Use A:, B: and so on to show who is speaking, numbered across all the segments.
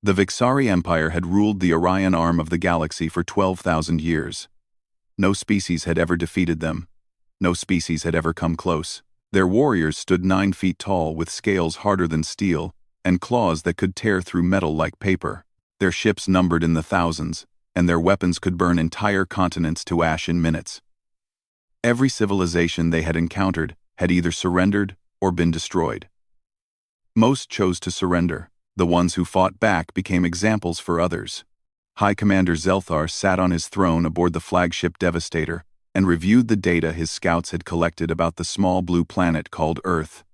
A: The Vixari Empire had ruled the Orion arm of the galaxy for 12,000 years. No species had ever defeated them. No species had ever come close. Their warriors stood 9 feet tall with scales harder than steel and claws that could tear through metal like paper. Their ships numbered in the thousands, and their weapons could burn entire continents to ash in minutes. Every civilization they had encountered had either surrendered or been destroyed. Most chose to surrender. The ones who fought back became examples for others. High Commander Zelthar sat on his throne aboard the flagship Devastator and reviewed the data his scouts had collected about the small blue planet called Earth.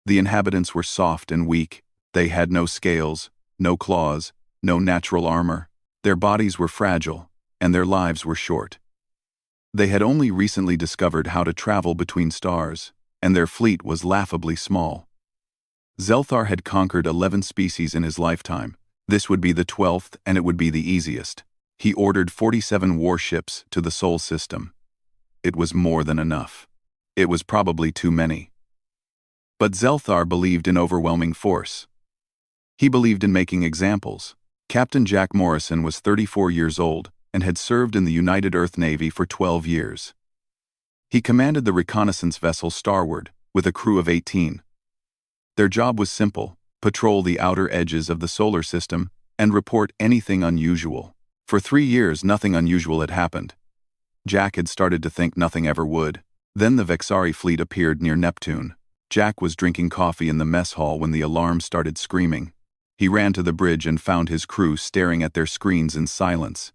A: The inhabitants were soft and weak. They had no scales, no claws, no natural armor. Their bodies were fragile, and their lives were short. They had only recently discovered how to travel between stars, and their fleet was laughably small. Zelthar had conquered 11 species in his lifetime. This would be the 12th, and it would be the easiest. He ordered 47 warships to the Sol system. It was more than enough. It was probably too many. But Zelthar believed in overwhelming force. He believed in making examples. Captain Jack Morrison was 34 years old and had served in the United Earth Navy for 12 years. He commanded the reconnaissance vessel Starward with a crew of 18. Their job was simple: patrol the outer edges of the solar system and report anything unusual. For 3 years, nothing unusual had happened. Jack had started to think nothing ever would. Then the Vexari fleet appeared near Neptune. Jack was drinking coffee in the mess hall when the alarm started screaming. He ran to the bridge and found his crew staring at their screens in silence.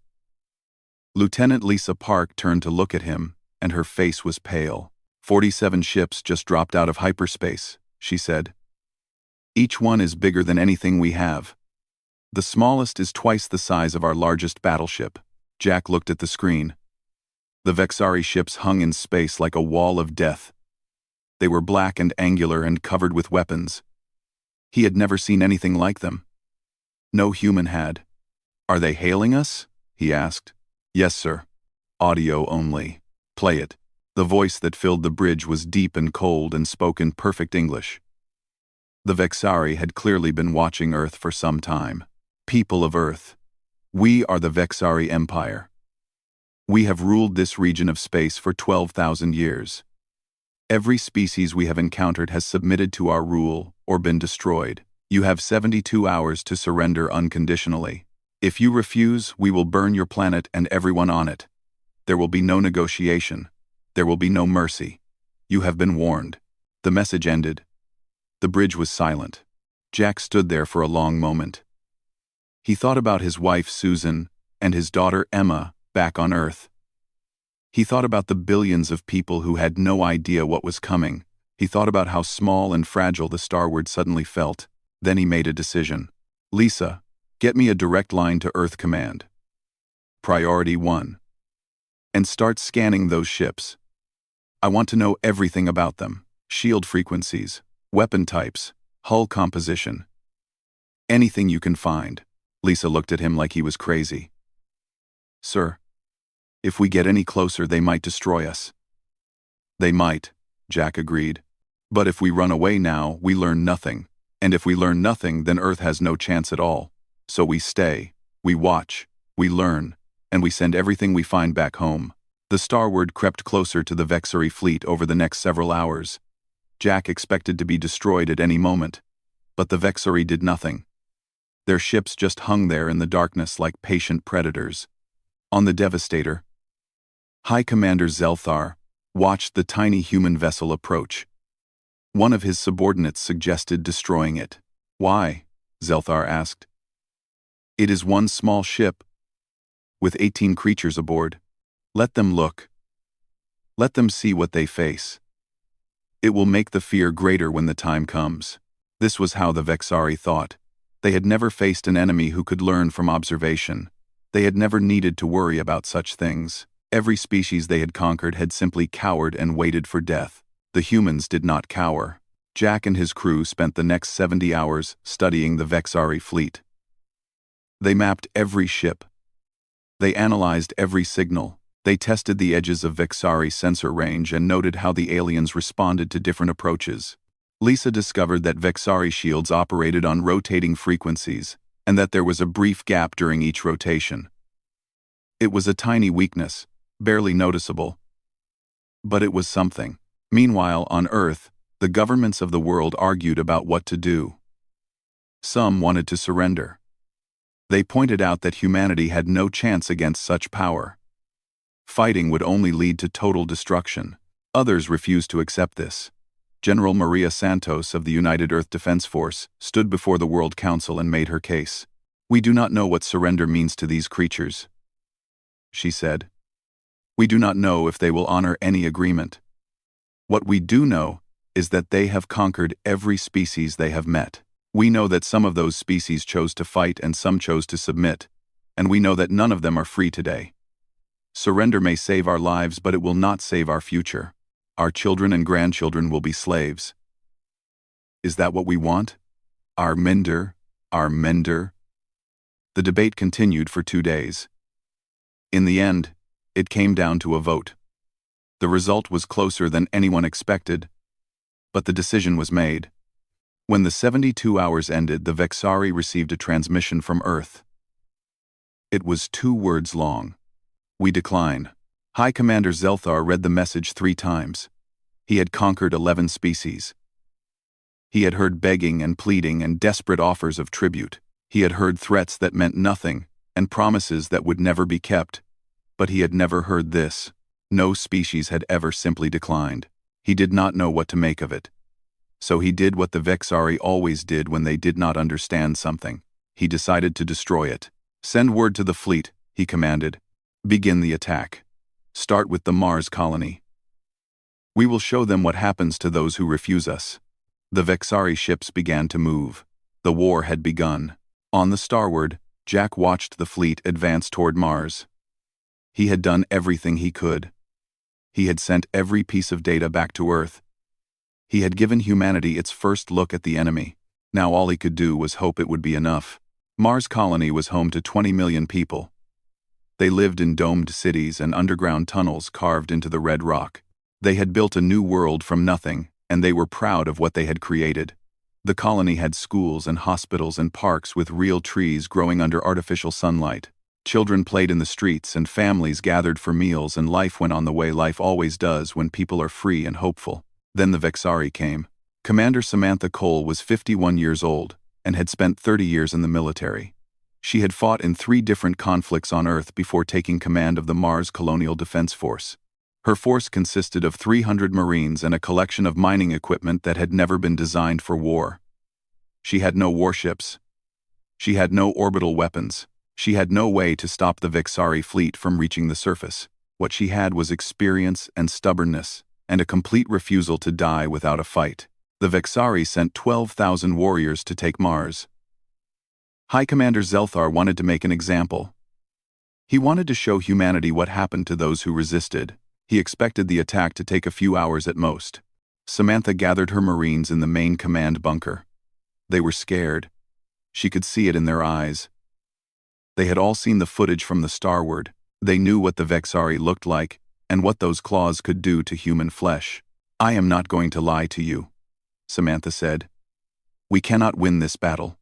A: Lieutenant Lisa Park turned to look at him, and her face was pale. 47 ships just dropped out of hyperspace, she said. Each one is bigger than anything we have. The smallest is twice the size of our largest battleship. Jack looked at the screen. The Vexari ships hung in space like a wall of death. They were black and angular and covered with weapons. He had never seen anything like them. No human had. "Are they hailing us?" he asked. "Yes, sir. Audio only. Play it." The voice that filled the bridge was deep and cold and spoke in perfect English. The Vexari had clearly been watching Earth for some time. "People of Earth, we are the Vexari Empire. We have ruled this region of space for 12,000 years. Every species we have encountered has submitted to our rule or been destroyed. You have 72 hours to surrender unconditionally. If you refuse, we will burn your planet and everyone on it. There will be no negotiation. There will be no mercy. You have been warned." The message ended. The bridge was silent. Jack stood there for a long moment. He thought about his wife Susan and his daughter Emma back on Earth. He thought about the billions of people who had no idea what was coming. He thought about how small and fragile the Starward suddenly felt. Then he made a decision. "Lisa, get me a direct line to Earth Command. Priority 1. And start scanning those ships. I want to know everything about them. Shield frequencies, weapon types, hull composition. Anything you can find." Lisa looked at him like he was crazy. "Sir, if we get any closer, they might destroy us." "They might," Jack agreed. "But if we run away now, we learn nothing. And if we learn nothing, then Earth has no chance at all. So we stay, we watch, we learn, and we send everything we find back home." The Starward crept closer to the Vexari fleet over the next several hours. Jack expected to be destroyed at any moment, but the Vexari did nothing. Their ships just hung there in the darkness like patient predators. On the Devastator, High Commander Zelthar watched the tiny human vessel approach. One of his subordinates suggested destroying it. "Why?" Zelthar asked. "It is one small ship, with 18 creatures aboard. Let them look. Let them see what they face. It will make the fear greater when the time comes." This was how the Vexari thought. They had never faced an enemy who could learn from observation. They had never needed to worry about such things. Every species they had conquered had simply cowered and waited for death. The humans did not cower. Jack and his crew spent the next 70 hours studying the Vexari fleet. They mapped every ship. They analyzed every signal. They tested the edges of Vexari sensor range and noted how the aliens responded to different approaches. Lisa discovered that Vexari shields operated on rotating frequencies, and that there was a brief gap during each rotation. It was a tiny weakness, barely noticeable, but it was something. Meanwhile, on Earth, the governments of the world argued about what to do. Some wanted to surrender. They pointed out that humanity had no chance against such power. Fighting would only lead to total destruction. Others refused to accept this. General Maria Santos of the United Earth Defense Force stood before the World Council and made her case. "We do not know what surrender means to these creatures," she said. "We do not know if they will honor any agreement. What we do know is that they have conquered every species they have met. We know that some of those species chose to fight and some chose to submit, and we know that none of them are free today. Surrender may save our lives, but it will not save our future. Our children and grandchildren will be slaves. Is that what we want? Our mender? The debate continued for 2 days. In the end, it came down to a vote. The result was closer than anyone expected, but the decision was made. When the 72 hours ended, the Vexari received a transmission from Earth. It was 2 words long. "We decline." High Commander Zelthar read the message 3 times. He had conquered 11 species. He had heard begging and pleading and desperate offers of tribute. He had heard threats that meant nothing and promises that would never be kept. But he had never heard this. No species had ever simply declined. He did not know what to make of it. So he did what the Vexari always did when they did not understand something. He decided to destroy it. "Send word to the fleet," he commanded. "Begin the attack. Start with the Mars colony. We will show them what happens to those who refuse us." The Vexari ships began to move. The war had begun. On the starward, Jack watched the fleet advance toward Mars. He had done everything he could. He had sent every piece of data back to Earth. He had given humanity its first look at the enemy. Now all he could do was hope it would be enough. Mars colony was home to 20 million people. They lived in domed cities and underground tunnels carved into the red rock. They had built a new world from nothing, and they were proud of what they had created. The colony had schools and hospitals and parks with real trees growing under artificial sunlight. Children played in the streets and families gathered for meals, and life went on the way life always does when people are free and hopeful. Then the Vexari came. Commander Samantha Cole was 51 years old and had spent 30 years in the military. She had fought in 3 different conflicts on Earth before taking command of the Mars Colonial Defense Force. Her force consisted of 300 Marines and a collection of mining equipment that had never been designed for war. She had no warships. She had no orbital weapons. She had no way to stop the Vexari fleet from reaching the surface. What she had was experience and stubbornness, and a complete refusal to die without a fight. The Vexari sent 12,000 warriors to take Mars. High Commander Zelthar wanted to make an example. He wanted to show humanity what happened to those who resisted. He expected the attack to take a few hours at most. Samantha gathered her Marines in the main command bunker. They were scared. She could see it in their eyes. They had all seen the footage from the starward. They knew what the Vexari looked like and what those claws could do to human flesh. "I am not going to lie to you," Samantha said. "We cannot win this battle.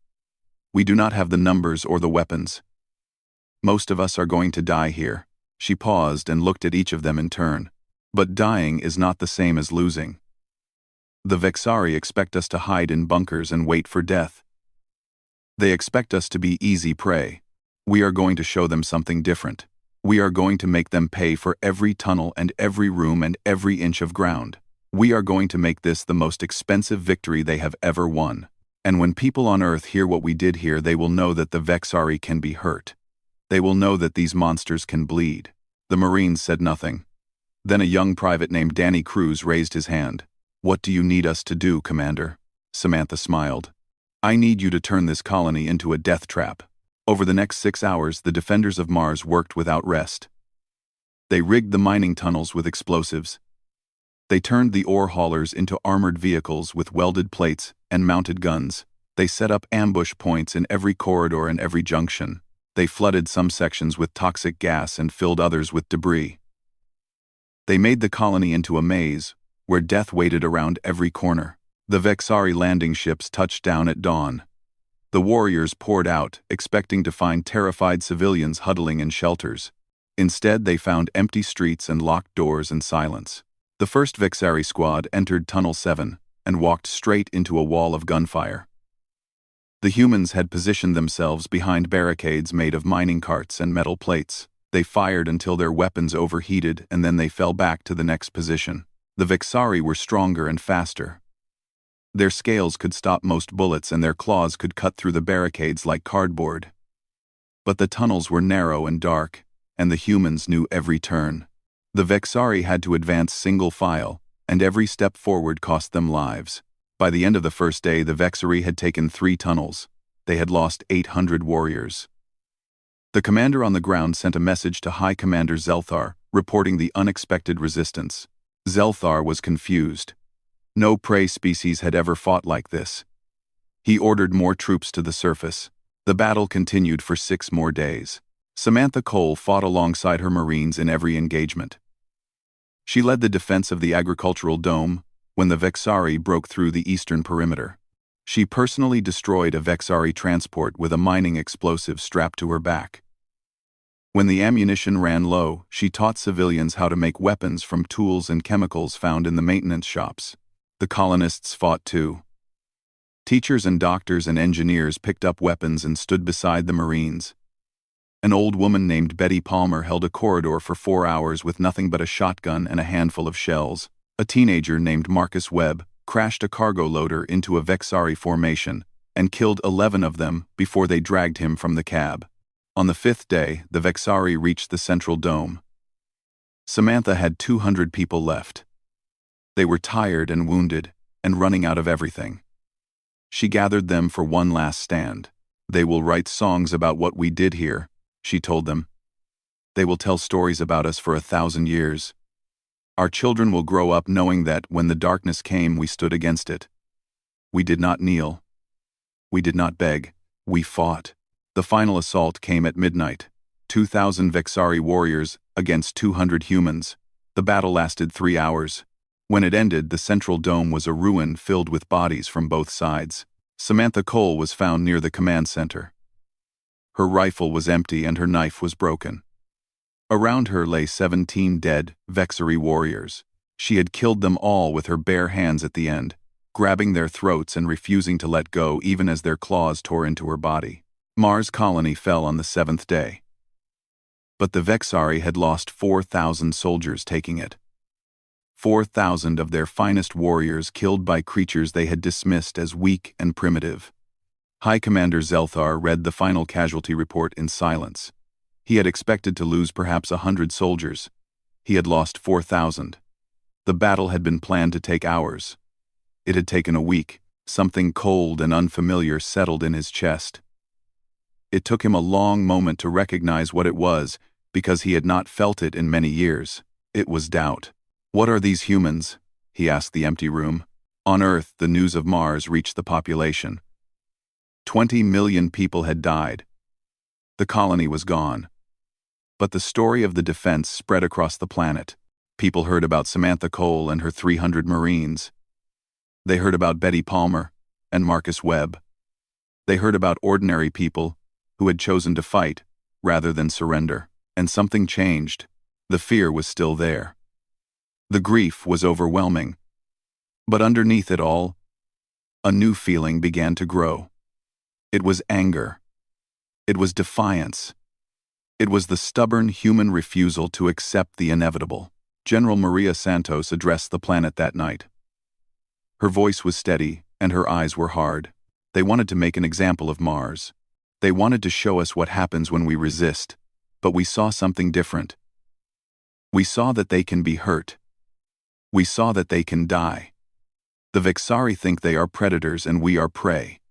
A: We do not have the numbers or the weapons. Most of us are going to die here." She paused and looked at each of them in turn. "But dying is not the same as losing. The Vexari expect us to hide in bunkers and wait for death. They expect us to be easy prey. We are going to show them something different. We are going to make them pay for every tunnel and every room and every inch of ground. We are going to make this the most expensive victory they have ever won. And when people on Earth hear what we did here, they will know that the Vexari can be hurt. They will know that these monsters can bleed." The Marines said nothing. Then a young private named Danny Cruz raised his hand. "What do you need us to do, Commander?" Samantha smiled. "I need you to turn this colony into a death trap." Over the next 6 hours, the defenders of Mars worked without rest. They rigged the mining tunnels with explosives. They turned the ore haulers into armored vehicles with welded plates and mounted guns. They set up ambush points in every corridor and every junction. They flooded some sections with toxic gas and filled others with debris. They made the colony into a maze, where death waited around every corner. The Vexari landing ships touched down at dawn. The warriors poured out, expecting to find terrified civilians huddling in shelters. Instead, they found empty streets and locked doors and silence. The first Vexari squad entered Tunnel 7 and walked straight into a wall of gunfire. The humans had positioned themselves behind barricades made of mining carts and metal plates. They fired until their weapons overheated, and then they fell back to the next position. The Vexari were stronger and faster. Their scales could stop most bullets, and their claws could cut through the barricades like cardboard. But the tunnels were narrow and dark, and the humans knew every turn. The Vexari had to advance single file, and every step forward cost them lives. By the end of the first day, the Vexari had taken 3 tunnels. They had lost 800 warriors. The commander on the ground sent a message to High Commander Zelthar, reporting the unexpected resistance. Zelthar was confused. No prey species had ever fought like this. He ordered more troops to the surface. The battle continued for 6 more days. Samantha Cole fought alongside her Marines in every engagement. She led the defense of the agricultural dome when the Vexari broke through the eastern perimeter. She personally destroyed a Vexari transport with a mining explosive strapped to her back. When the ammunition ran low, she taught civilians how to make weapons from tools and chemicals found in the maintenance shops. The colonists fought too. Teachers and doctors and engineers picked up weapons and stood beside the Marines. An old woman named Betty Palmer held a corridor for 4 hours with nothing but a shotgun and a handful of shells. A teenager named Marcus Webb crashed a cargo loader into a Vexari formation and killed 11 of them before they dragged him from the cab. On the 5th day, the Vexari reached the central dome. Samantha had 200 people left. They were tired and wounded and running out of everything. She gathered them for one last stand. "They will write songs about what we did here," she told them. "They will tell stories about us for 1,000 years. Our children will grow up knowing that when the darkness came, we stood against it. We did not kneel. We did not beg. We fought." The final assault came at midnight. 2,000 Vexari warriors against 200 humans. The battle lasted 3 hours. When it ended, the central dome was a ruin filled with bodies from both sides. Samantha Cole was found near the command center. Her rifle was empty and her knife was broken. Around her lay 17 dead Vexari warriors. She had killed them all with her bare hands at the end, grabbing their throats and refusing to let go even as their claws tore into her body. Mars colony fell on the 7th day. But the Vexari had lost 4,000 soldiers taking it. 4,000 of their finest warriors killed by creatures they had dismissed as weak and primitive. High Commander Zelthar read the final casualty report in silence. He had expected to lose perhaps 100 soldiers. He had lost 4,000. The battle had been planned to take hours. It had taken a week. Something cold and unfamiliar settled in his chest. It took him a long moment to recognize what it was, because he had not felt it in many years. It was doubt. "What are these humans?" he asked the empty room. On Earth, the news of Mars reached the population. 20 million people had died. The colony was gone. But the story of the defense spread across the planet. People heard about Samantha Cole and her 300 Marines. They heard about Betty Palmer and Marcus Webb. They heard about ordinary people who had chosen to fight rather than surrender. And something changed. The fear was still there. The grief was overwhelming. But underneath it all, a new feeling began to grow. It was anger. It was defiance. It was the stubborn human refusal to accept the inevitable. General Maria Santos addressed the planet that night. Her voice was steady, and her eyes were hard. They wanted to make an example of Mars. They wanted to show us what happens when we resist, but we saw something different. We saw that they can be hurt. We saw that they can die. The Vexari think they are predators and we are prey.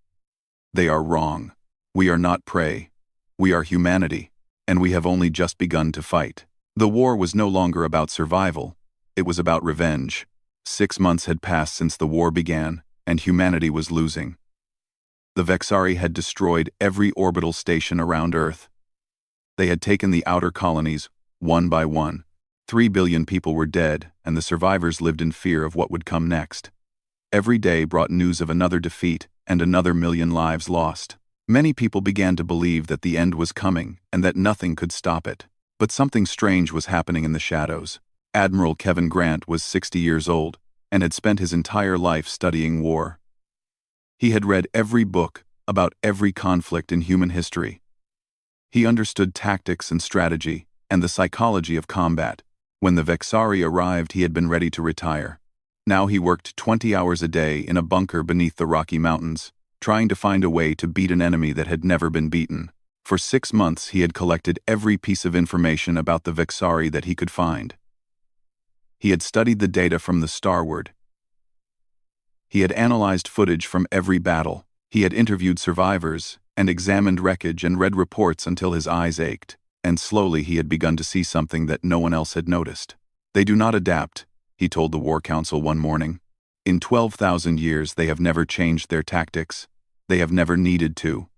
A: They are wrong. We are not prey. We are humanity, and we have only just begun to fight. The war was no longer about survival. It was about revenge. 6 months had passed since the war began, and humanity was losing. The Vexari had destroyed every orbital station around Earth. They had taken the outer colonies, one by one. 3 billion people were dead, and the survivors lived in fear of what would come next. Every day brought news of another defeat and another million lives lost. Many people began to believe that the end was coming and that nothing could stop it. But something strange was happening in the shadows. Admiral Kevin Grant was 60 years old and had spent his entire life studying war. He had read every book about every conflict in human history. He understood tactics and strategy and the psychology of combat. When the Vexari arrived, he had been ready to retire. Now he worked 20 hours a day in a bunker beneath the Rocky Mountains, trying to find a way to beat an enemy that had never been beaten. For 6 months he had collected every piece of information about the Vexari that he could find. He had studied the data from the starward. He had analyzed footage from every battle. He had interviewed survivors and examined wreckage and read reports until his eyes ached, and slowly he had begun to see something that no one else had noticed. "They do not adapt," he told the War Council one morning. "In 12,000 years they have never changed their tactics. They have never needed to.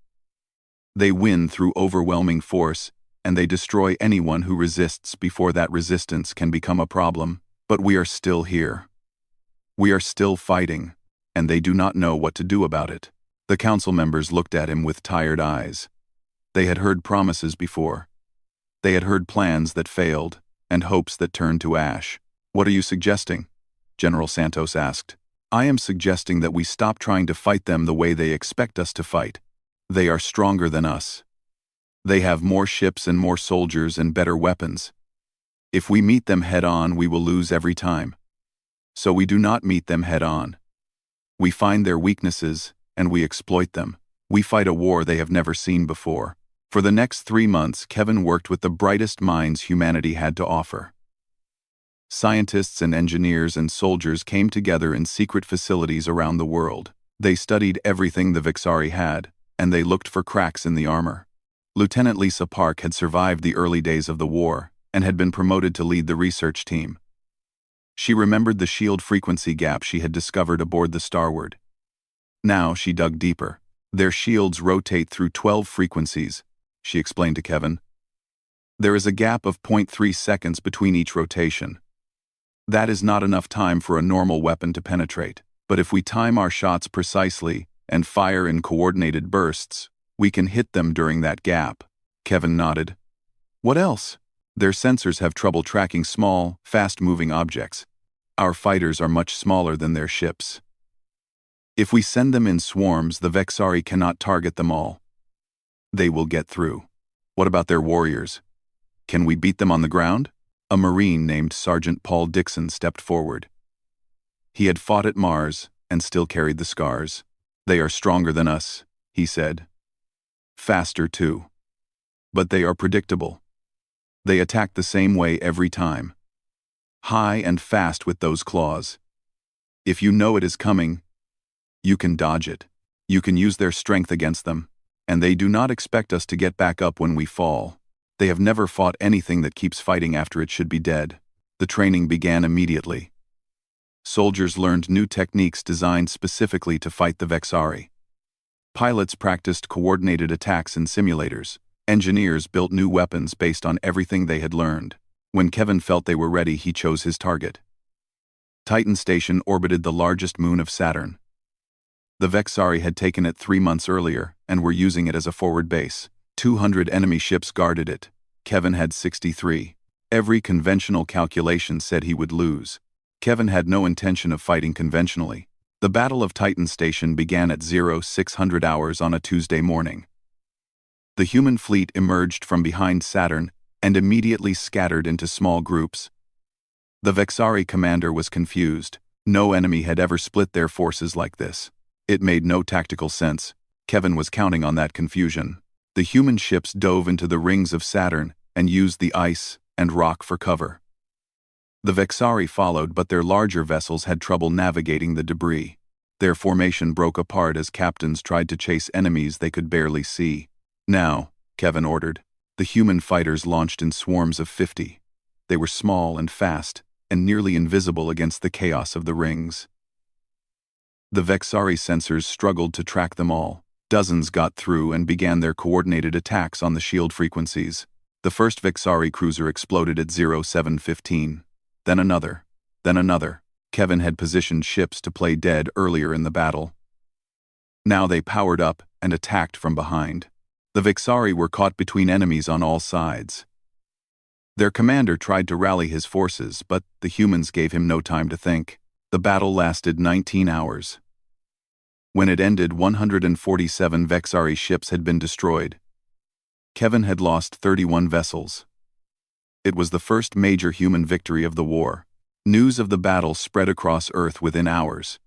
A: They win through overwhelming force, and they destroy anyone who resists before that resistance can become a problem. But we are still here. We are still fighting, and they do not know what to do about it." The council members looked at him with tired eyes. They had heard promises before. They had heard plans that failed, and hopes that turned to ash. "What are you suggesting?" General Santos asked. "I am suggesting that we stop trying to fight them the way they expect us to fight. They are stronger than us. They have more ships and more soldiers and better weapons. If we meet them head-on, we will lose every time. So we do not meet them head-on. We find their weaknesses, and we exploit them. We fight a war they have never seen before." For the next 3 months, Kevin worked with the brightest minds humanity had to offer. Scientists and engineers and soldiers came together in secret facilities around the world. They studied everything the Vexari had, and they looked for cracks in the armor. Lieutenant Lisa Park had survived the early days of the war and had been promoted to lead the research team. She remembered the shield frequency gap she had discovered aboard the Starward. Now she dug deeper. "Their shields rotate through 12 frequencies," she explained to Kevin. "There is a gap of 0.3 seconds between each rotation. That is not enough time for a normal weapon to penetrate. But if we time our shots precisely and fire in coordinated bursts, we can hit them during that gap." Kevin nodded. "What else?" "Their sensors have trouble tracking small, fast-moving objects. Our fighters are much smaller than their ships. If we send them in swarms, the Vexari cannot target them all. They will get through." "What about their warriors? Can we beat them on the ground?" A Marine named Sergeant Paul Dixon stepped forward. He had fought at Mars and still carried the scars. "They are stronger than us," he said. "Faster too. But they are predictable. They attack the same way every time. High and fast with those claws. If you know it is coming, you can dodge it. You can use their strength against them, and they do not expect us to get back up when we fall. They have never fought anything that keeps fighting after it should be dead." The training began immediately. Soldiers learned new techniques designed specifically to fight the Vexari. Pilots practiced coordinated attacks in simulators. Engineers built new weapons based on everything they had learned. When Kevin felt they were ready, he chose his target. Titan Station orbited the largest moon of Saturn. The Vexari had taken it 3 months earlier and were using it as a forward base. 200 enemy ships guarded it. Kevin had 63. Every conventional calculation said he would lose. Kevin had no intention of fighting conventionally. The Battle of Titan Station began at 0600 hours on a Tuesday morning. The human fleet emerged from behind Saturn and immediately scattered into small groups. The Vexari commander was confused. No enemy had ever split their forces like this. It made no tactical sense. Kevin was counting on that confusion. The human ships dove into the rings of Saturn and used the ice and rock for cover. The Vexari followed, but their larger vessels had trouble navigating the debris. Their formation broke apart as captains tried to chase enemies they could barely see. "Now," Kevin ordered. The human fighters launched in swarms of 50. They were small and fast, and nearly invisible against the chaos of the rings. The Vexari sensors struggled to track them all. Dozens got through and began their coordinated attacks on the shield frequencies. The first Vexari cruiser exploded at 0715. Then another. Then another. Kevin had positioned ships to play dead earlier in the battle. Now they powered up and attacked from behind. The Vexari were caught between enemies on all sides. Their commander tried to rally his forces, but the humans gave him no time to think. The battle lasted 19 hours. When it ended, 147 Vexari ships had been destroyed. Kevin had lost 31 vessels. It was the first major human victory of the war. News of the battle spread across Earth within hours.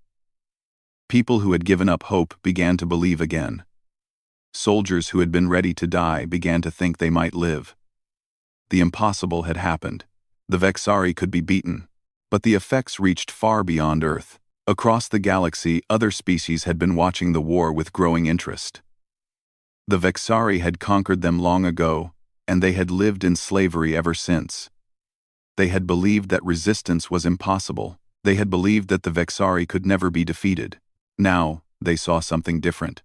A: People who had given up hope began to believe again. Soldiers who had been ready to die began to think they might live. The impossible had happened. The Vexari could be beaten. But the effects reached far beyond Earth. Across the galaxy, other species had been watching the war with growing interest. The Vexari had conquered them long ago, and they had lived in slavery ever since. They had believed that resistance was impossible. They had believed that the Vexari could never be defeated. Now, they saw something different.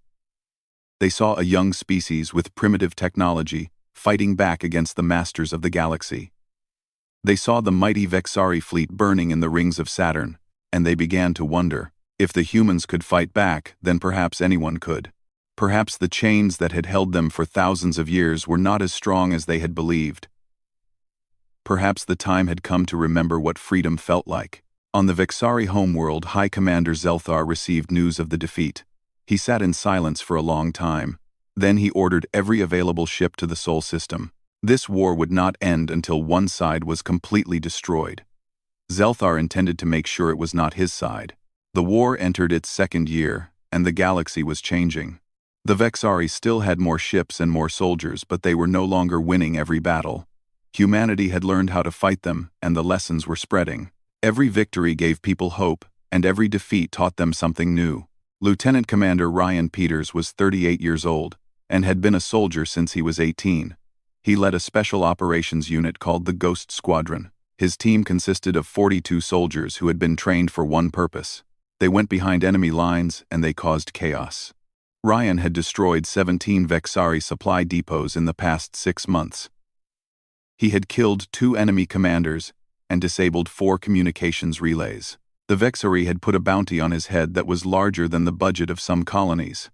A: They saw a young species with primitive technology fighting back against the masters of the galaxy. They saw the mighty Vexari fleet burning in the rings of Saturn, and they began to wonder, if the humans could fight back, then perhaps anyone could. Perhaps the chains that had held them for thousands of years were not as strong as they had believed. Perhaps the time had come to remember what freedom felt like. On the Vexari homeworld, High Commander Zelthar received news of the defeat. He sat in silence for a long time. Then he ordered every available ship to the Sol system. This war would not end until one side was completely destroyed. Zelthar intended to make sure it was not his side. The war entered its second year, and the galaxy was changing. The Vexari still had more ships and more soldiers, but they were no longer winning every battle. Humanity had learned how to fight them, and the lessons were spreading. Every victory gave people hope, and every defeat taught them something new. Lieutenant Commander Ryan Peters was 38 years old, and had been a soldier since he was 18. He led a special operations unit called the Ghost Squadron. His team consisted of 42 soldiers who had been trained for one purpose. They went behind enemy lines and they caused chaos. Ryan had destroyed 17 Vexari supply depots in the past 6 months. He had killed 2 enemy commanders and disabled 4 communications relays. The Vexari had put a bounty on his head that was larger than the budget of some colonies.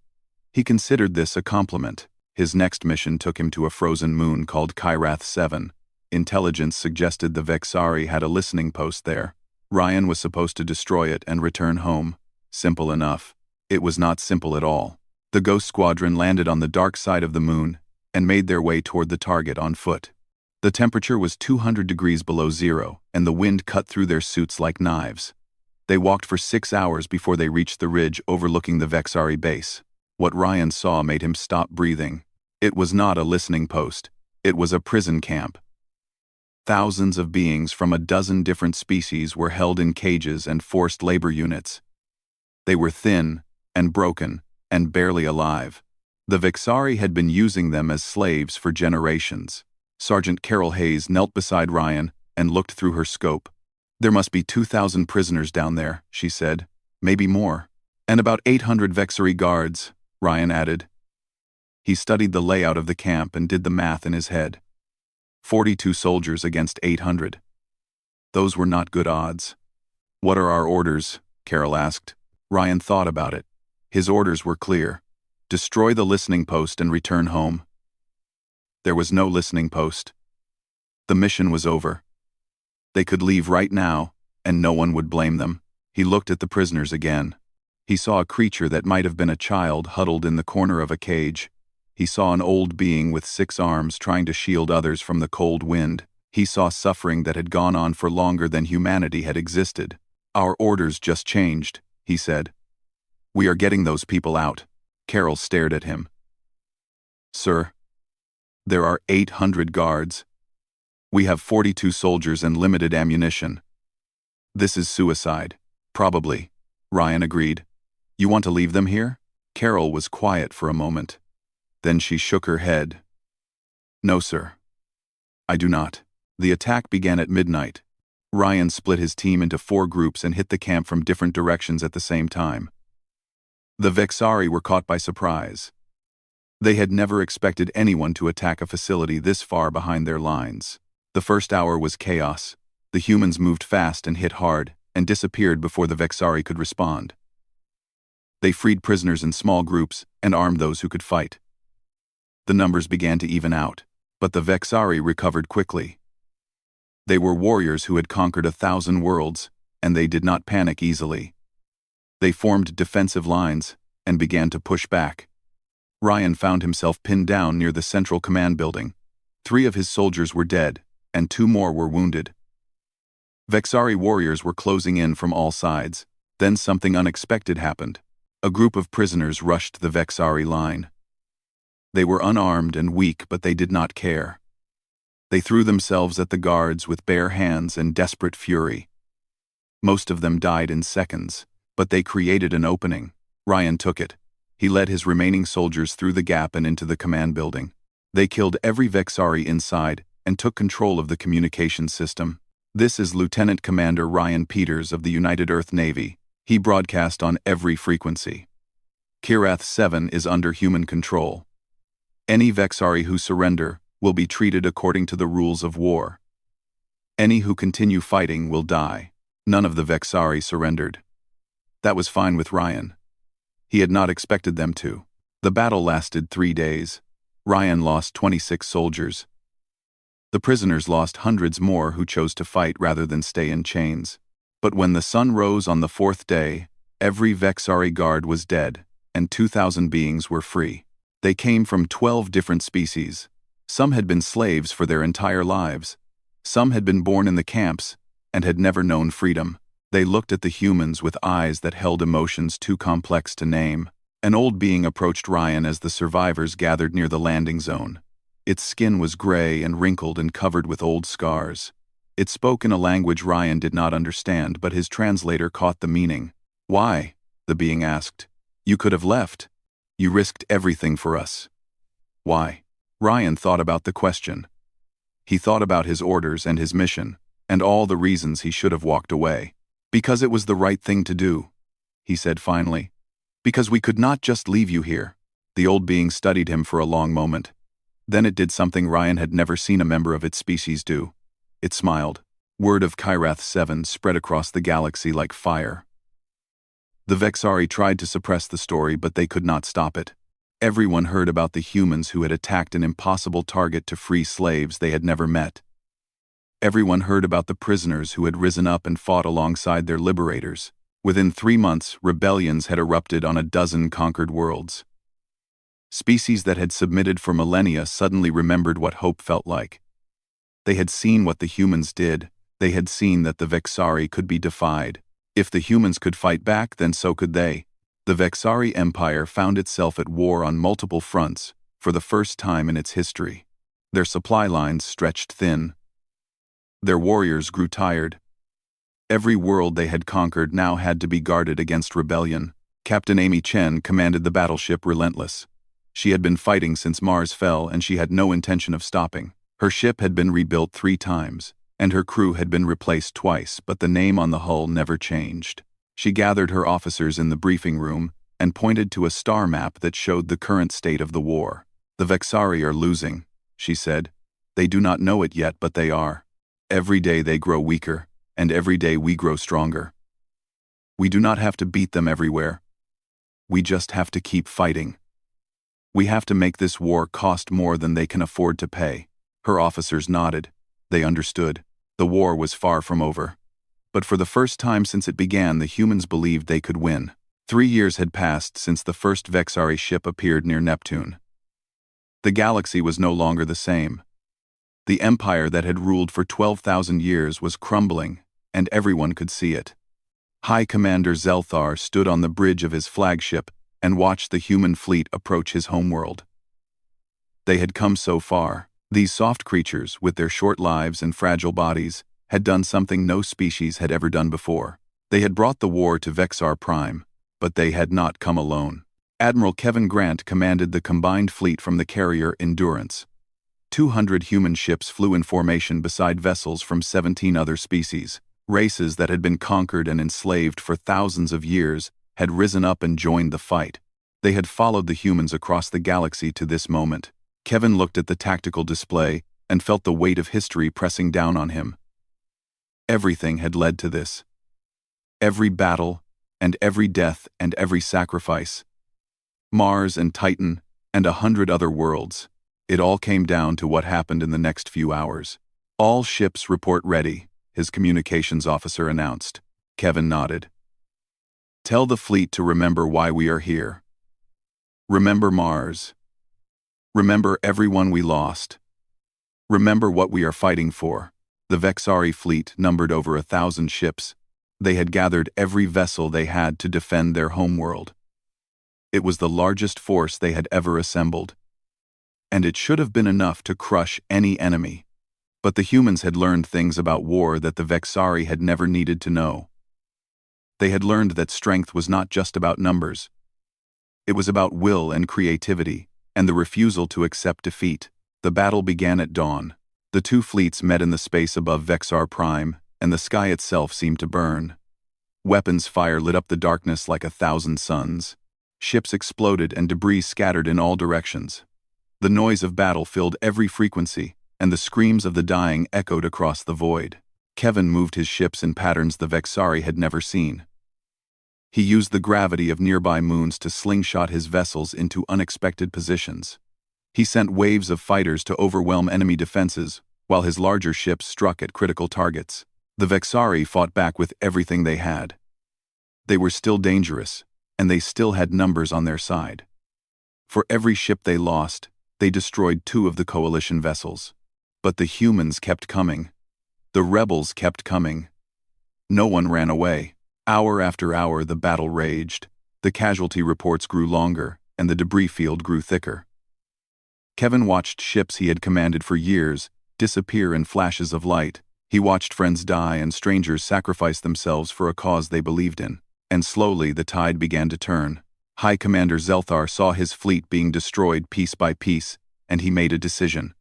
A: He considered this a compliment. His next mission took him to a frozen moon called Kyrath 7. Intelligence suggested the Vexari had a listening post there. Ryan was supposed to destroy it and return home. Simple enough. It was not simple at all. The Ghost Squadron landed on the dark side of the moon and made their way toward the target on foot. The temperature was 200 degrees below zero, and the wind cut through their suits like knives. They walked for 6 hours before they reached the ridge overlooking the Vexari base. What Ryan saw made him stop breathing. It was not a listening post. It was a prison camp. Thousands of beings from a dozen different species were held in cages and forced labor units. They were thin and broken and barely alive. The Vexari had been using them as slaves for generations. Sergeant Carol Hayes knelt beside Ryan and looked through her scope. "There must be 2,000 prisoners down there," she said. "Maybe more. And about 800 Vexari guards," Ryan added. He studied the layout of the camp and did the math in his head. 42 soldiers against 800. Those were not good odds. "What are our orders?" Carol asked. Ryan thought about it. His orders were clear. Destroy the listening post and return home. There was no listening post. The mission was over. They could leave right now, and no one would blame them. He looked at the prisoners again. He saw a creature that might have been a child huddled in the corner of a cage. He saw an old being with 6 arms trying to shield others from the cold wind. He saw suffering that had gone on for longer than humanity had existed. "Our orders just changed," he said. "We are getting those people out." Carol stared at him. "Sir, there are 800 guards. We have 42 soldiers and limited ammunition. This is suicide." "Probably," Ryan agreed. "You want to leave them here?" Carol was quiet for a moment. Then she shook her head. "No, sir. I do not." The attack began at midnight. Ryan split his team into 4 groups and hit the camp from different directions at the same time. The Vexari were caught by surprise. They had never expected anyone to attack a facility this far behind their lines. The first hour was chaos. The humans moved fast and hit hard, and disappeared before the Vexari could respond. They freed prisoners in small groups and armed those who could fight. The numbers began to even out, but the Vexari recovered quickly. They were warriors who had conquered 1,000 worlds, and they did not panic easily. They formed defensive lines and began to push back. Ryan found himself pinned down near the central command building. 3 of his soldiers were dead, and 2 more were wounded. Vexari warriors were closing in from all sides. Then something unexpected happened. A group of prisoners rushed the Vexari line. They were unarmed and weak, but they did not care. They threw themselves at the guards with bare hands and desperate fury. Most of them died in seconds, but they created an opening. Ryan took it. He led his remaining soldiers through the gap and into the command building. They killed every Vexari inside and took control of the communication system. This is Lieutenant Commander Ryan Peters of the United Earth Navy. He broadcast on every frequency. Kirath 7 is under human control. Any Vexari who surrender will be treated according to the rules of war. Any who continue fighting will die. None of the Vexari surrendered. That was fine with Ryan. He had not expected them to. The battle lasted 3 days. Ryan lost 26 soldiers. The prisoners lost hundreds more who chose to fight rather than stay in chains. But when the sun rose on the 4th day, every Vexari guard was dead, and 2,000 beings were free. They came from 12 different species. Some had been slaves for their entire lives. Some had been born in the camps and had never known freedom. They looked at the humans with eyes that held emotions too complex to name. An old being approached Ryan as the survivors gathered near the landing zone. Its skin was gray and wrinkled and covered with old scars. It spoke in a language Ryan did not understand, but his translator caught the meaning. "Why?" the being asked. "You could have left. You risked everything for us." "Why?" Ryan thought about the question. He thought about his orders and his mission, and all the reasons he should have walked away. "Because it was the right thing to do," he said finally. "Because we could not just leave you here." The old being studied him for a long moment. Then it did something Ryan had never seen a member of its species do. It smiled. Word of Kirath 7 spread across the galaxy like fire. The Vexari tried to suppress the story, but they could not stop it. Everyone heard about the humans who had attacked an impossible target to free slaves they had never met. Everyone heard about the prisoners who had risen up and fought alongside their liberators. Within 3 months, rebellions had erupted on a dozen conquered worlds. Species that had submitted for millennia suddenly remembered what hope felt like. They had seen what the humans did. They had seen that the Vexari could be defied. If the humans could fight back, then so could they. The Vexari Empire found itself at war on multiple fronts for the first time in its history. Their supply lines stretched thin. Their warriors grew tired. Every world they had conquered now had to be guarded against rebellion. Captain Amy Chen commanded the battleship Relentless. She had been fighting since Mars fell, and she had no intention of stopping. Her ship had been rebuilt 3 times, and her crew had been replaced twice, but the name on the hull never changed. She gathered her officers in the briefing room and pointed to a star map that showed the current state of the war. "The Vexari are losing," she said. "They do not know it yet, but they are. Every day they grow weaker, and every day we grow stronger. We do not have to beat them everywhere. We just have to keep fighting. We have to make this war cost more than they can afford to pay." Her officers nodded. They understood. The war was far from over. But for the first time since it began, the humans believed they could win. 3 years had passed since the first Vexari ship appeared near Neptune. The galaxy was no longer the same. The empire that had ruled for 12,000 years was crumbling, and everyone could see it. High Commander Zelthar stood on the bridge of his flagship and watched the human fleet approach his homeworld. They had come so far. These soft creatures, with their short lives and fragile bodies, had done something no species had ever done before. They had brought the war to Vexar Prime, but they had not come alone. Admiral Kevin Grant commanded the combined fleet from the carrier Endurance. 200 human ships flew in formation beside vessels from 17 other species. Races that had been conquered and enslaved for thousands of years had risen up and joined the fight. They had followed the humans across the galaxy to this moment. Kevin looked at the tactical display and felt the weight of history pressing down on him. Everything had led to this. Every battle, and every death, and every sacrifice. Mars and Titan, and 100 other worlds. It all came down to what happened in the next few hours. "All ships report ready," his communications officer announced. Kevin nodded. "Tell the fleet to remember why we are here. Remember Mars. Remember everyone we lost. Remember what we are fighting for." The Vexari fleet numbered over 1,000 ships. They had gathered every vessel they had to defend their homeworld. It was the largest force they had ever assembled. And it should have been enough to crush any enemy. But the humans had learned things about war that the Vexari had never needed to know. They had learned that strength was not just about numbers. It was about will and creativity, and the refusal to accept defeat. The battle began at dawn. The two fleets met in the space above Vexar Prime, and the sky itself seemed to burn. Weapons fire lit up the darkness like 1,000 suns. Ships exploded and debris scattered in all directions. The noise of battle filled every frequency, and the screams of the dying echoed across the void. Kevin moved his ships in patterns the Vexari had never seen. He used the gravity of nearby moons to slingshot his vessels into unexpected positions. He sent waves of fighters to overwhelm enemy defenses, while his larger ships struck at critical targets. The Vexari fought back with everything they had. They were still dangerous, and they still had numbers on their side. For every ship they lost, they destroyed 2 of the coalition vessels. But the humans kept coming. The rebels kept coming. No one ran away. Hour after hour the battle raged. The casualty reports grew longer, and the debris field grew thicker. Kevin watched ships he had commanded for years disappear in flashes of light. He watched friends die and strangers sacrifice themselves for a cause they believed in. And slowly the tide began to turn. High Commander Zelthar saw his fleet being destroyed piece by piece, and he made a decision.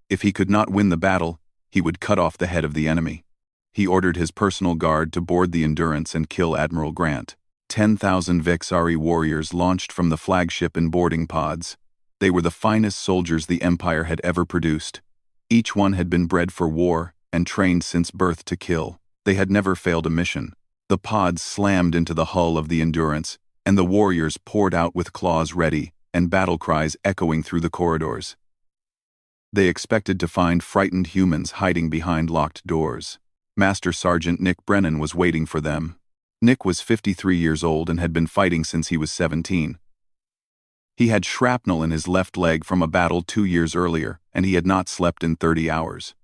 A: If he could not win the battle, he would cut off the head of the enemy. He ordered his personal guard to board the Endurance and kill Admiral Grant. 10,000 Vexari warriors launched from the flagship in boarding pods. They were the finest soldiers the Empire had ever produced. Each one had been bred for war and trained since birth to kill. They had never failed a mission. The pods slammed into the hull of the Endurance, and the warriors poured out with claws ready and battle cries echoing through the corridors. They expected to find frightened humans hiding behind locked doors. Master Sergeant Nick Brennan was waiting for them. Nick was 53 years old and had been fighting since he was 17. He had shrapnel in his left leg from a battle 2 years earlier, and he had not slept in 30 hours.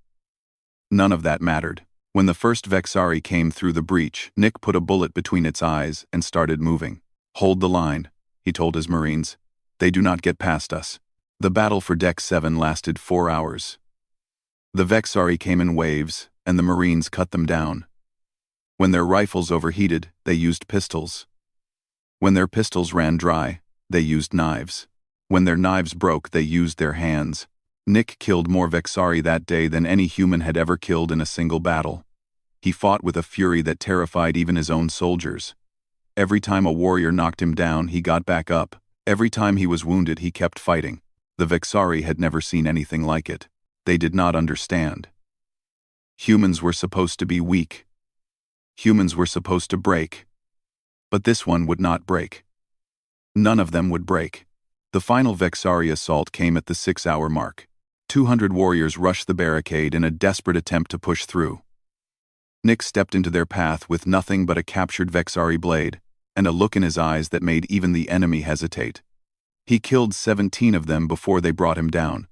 A: None of that mattered. When the first Vexari came through the breach, Nick put a bullet between its eyes and started moving. "Hold the line," he told his Marines. "They do not get past us." The battle for Deck 7 lasted 4 hours. The Vexari came in waves, and the Marines cut them down. When their rifles overheated, they used pistols. When their pistols ran dry, they used knives. When their knives broke, they used their hands. Nick killed more Vexari that day than any human had ever killed in a single battle. He fought with a fury that terrified even his own soldiers. Every time a warrior knocked him down, he got back up. Every time he was wounded, he kept fighting. The Vexari had never seen anything like it. They did not understand. Humans were supposed to be weak. Humans were supposed to break. But this one would not break. None of them would break. The final Vexari assault came at the 6-hour mark. 200 warriors rushed the barricade in a desperate attempt to push through. Nick stepped into their path with nothing but a captured Vexari blade, and a look in his eyes that made even the enemy hesitate. He killed 17 of them before they brought him down.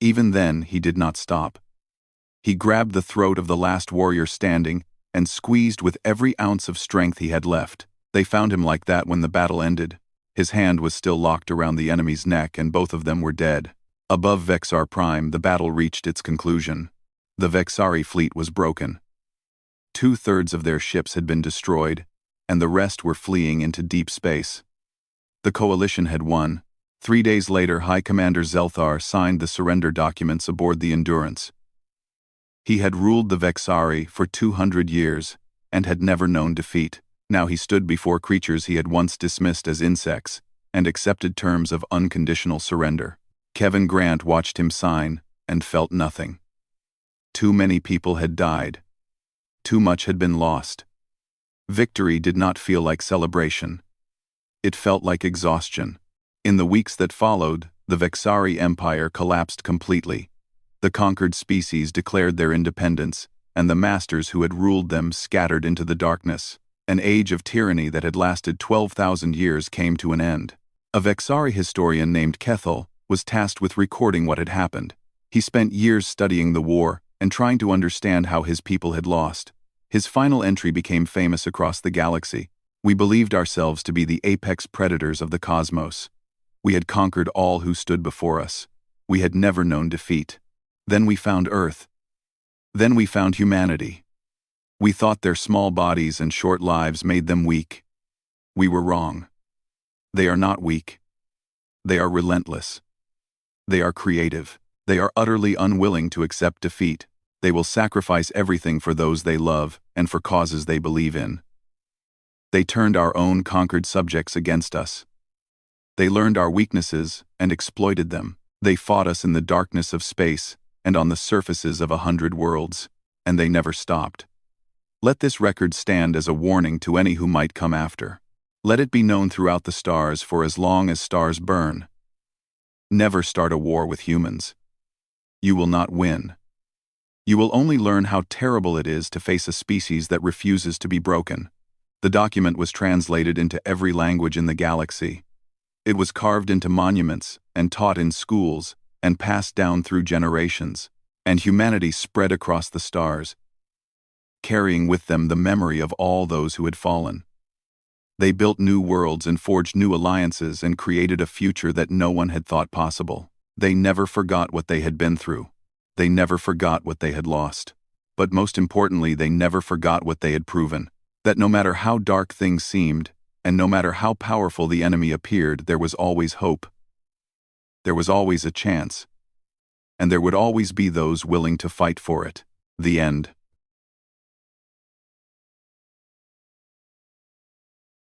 A: Even then, he did not stop. He grabbed the throat of the last warrior standing and squeezed with every ounce of strength he had left. They found him like that when the battle ended. His hand was still locked around the enemy's neck, and both of them were dead. Above Vexar Prime, the battle reached its conclusion. The Vexari fleet was broken. 2/3 of their ships had been destroyed, and the rest were fleeing into deep space. The coalition had won. 3 days later, High Commander Zelthar signed the surrender documents aboard the Endurance. He had ruled the Vexari for 200 years, and had never known defeat. Now he stood before creatures he had once dismissed as insects, and accepted terms of unconditional surrender. Kevin Grant watched him sign, and felt nothing. Too many people had died. Too much had been lost. Victory did not feel like celebration. It felt like exhaustion. In the weeks that followed, the Vexari Empire collapsed completely. The conquered species declared their independence, and the masters who had ruled them scattered into the darkness. An age of tyranny that had lasted 12,000 years came to an end. A Vexari historian named Kethel was tasked with recording what had happened. He spent years studying the war and trying to understand how his people had lost. His final entry became famous across the galaxy. We believed ourselves to be the apex predators of the cosmos. We had conquered all who stood before us. We had never known defeat. Then we found Earth. Then we found humanity. We thought their small bodies and short lives made them weak. We were wrong. They are not weak. They are relentless. They are creative. They are utterly unwilling to accept defeat. They will sacrifice everything for those they love and for causes they believe in. They turned our own conquered subjects against us. They learned our weaknesses and exploited them. They fought us in the darkness of space and on the surfaces of 100 worlds, and they never stopped. Let this record stand as a warning to any who might come after. Let it be known throughout the stars for as long as stars burn. Never start a war with humans. You will not win. You will only learn how terrible it is to face a species that refuses to be broken. The document was translated into every language in the galaxy. It was carved into monuments and taught in schools and passed down through generations, and humanity spread across the stars, carrying with them the memory of all those who had fallen. They built new worlds and forged new alliances and created a future that no one had thought possible. They never forgot what they had been through. They never forgot what they had lost. But most importantly, they never forgot what they had proven. That no matter how dark things seemed, and no matter how powerful the enemy appeared, there was always hope. There was always a chance. And there would always be those willing to fight for it. The end.